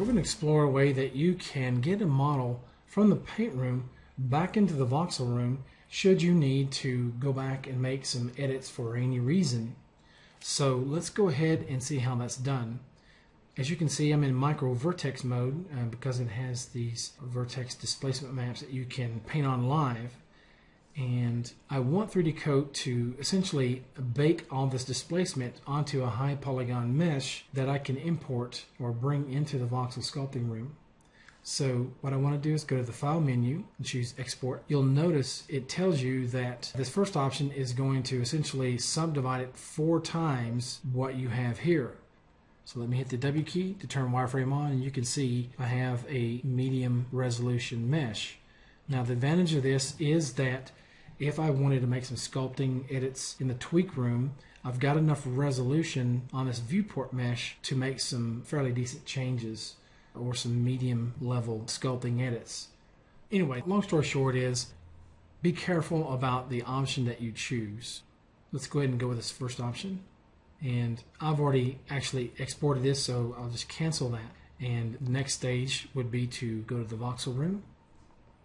we're going to explore a way that you can get a model from the paint room back into the Voxel Room should you need to go back and make some edits for any reason. So let's go ahead and see how that's done. As you can see, I'm in micro vertex mode because it has these vertex displacement maps that you can paint on live. And I want 3D Coat to essentially bake all this displacement onto a high polygon mesh that I can import or bring into the Voxel Sculpting Room. So what I want to do is go to the File menu and choose Export. You'll notice it tells you that this first option is going to essentially subdivide it 4 times what you have here. So let me hit the W key to turn wireframe on, and you can see I have a medium resolution mesh. Now the advantage of this is that if I wanted to make some sculpting edits in the tweak room, I've got enough resolution on this viewport mesh to make some fairly decent changes or some medium level sculpting edits. Anyway, long story short is be careful about the option that you choose. Let's go ahead and go with this first option. And I've already actually exported this, so I'll just cancel that. And the next stage would be to go to the Voxel Room,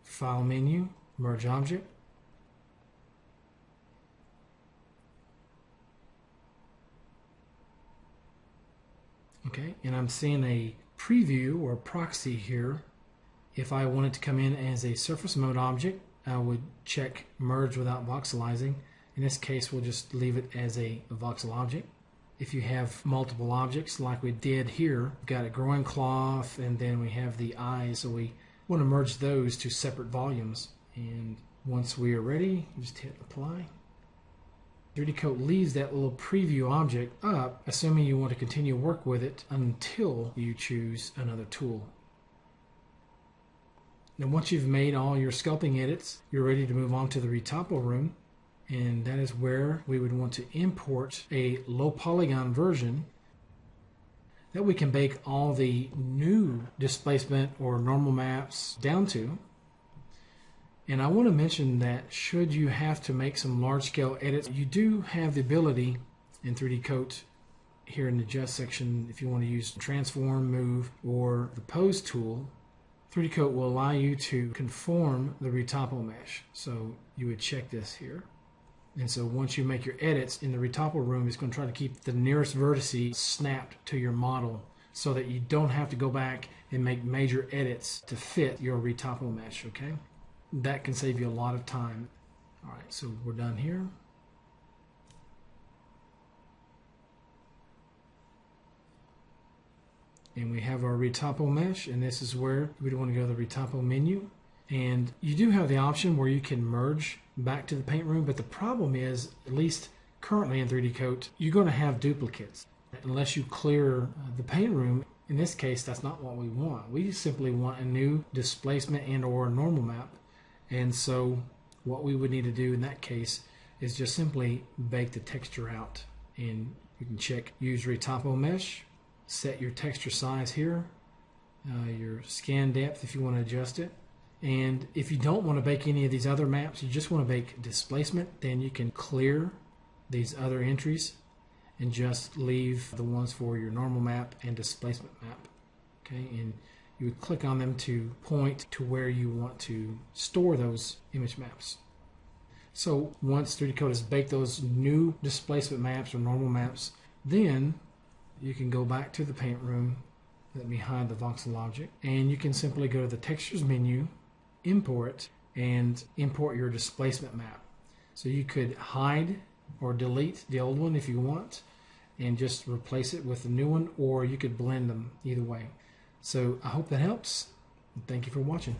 File menu, Merge Object. Okay, and I'm seeing a preview or proxy here. If I wanted to come in as a surface mode object, I would check Merge without voxelizing. In this case, we'll just leave it as a voxel object. If you have multiple objects like we did here, we've got a growing cloth and then we have the eyes, so we want to merge those to separate volumes. And once we are ready, just hit Apply. 3D Coat leaves that little preview object up, assuming you want to continue work with it until you choose another tool. Now once you've made all your sculpting edits, you're ready to move on to the Retopo room, and that is where we would want to import a low polygon version that we can bake all the new displacement or normal maps down to. And I want to mention that should you have to make some large-scale edits, you do have the ability in 3D Coat here in the Adjust section, if you want to use Transform, Move, or the Pose tool, 3D Coat will allow you to conform the Retopo mesh. So you would check this here. And so once you make your edits in the Retopo room, it's going to try to keep the nearest vertices snapped to your model so that you don't have to go back and make major edits to fit your Retopo mesh, okay? That can save you a lot of time. Alright, so we're done here. And we have our Retopo mesh, and this is where we want to go to the Retopo menu. And you do have the option where you can merge back to the paint room, but the problem is, at least currently in 3D Coat, you're going to have duplicates. Unless you clear the paint room, in this case, that's not what we want. We simply want a new displacement and or normal map. And so what we would need to do in that case is just simply bake the texture out. And you can check Use Retopo Mesh, set your texture size here, your scan depth if you want to adjust it. And if you don't want to bake any of these other maps, you just want to bake displacement, then you can clear these other entries and just leave the ones for your normal map and displacement map. Okay, and you would click on them to point to where you want to store those image maps. So once 3D Coat has baked those new displacement maps or normal maps, then you can go back to the paint room. Let me hide the voxel object, and you can simply go to the Textures menu, Import, and import your displacement map. So you could hide or delete the old one if you want and just replace it with the new one, or you could blend them either way. So I hope that helps. Thank you for watching.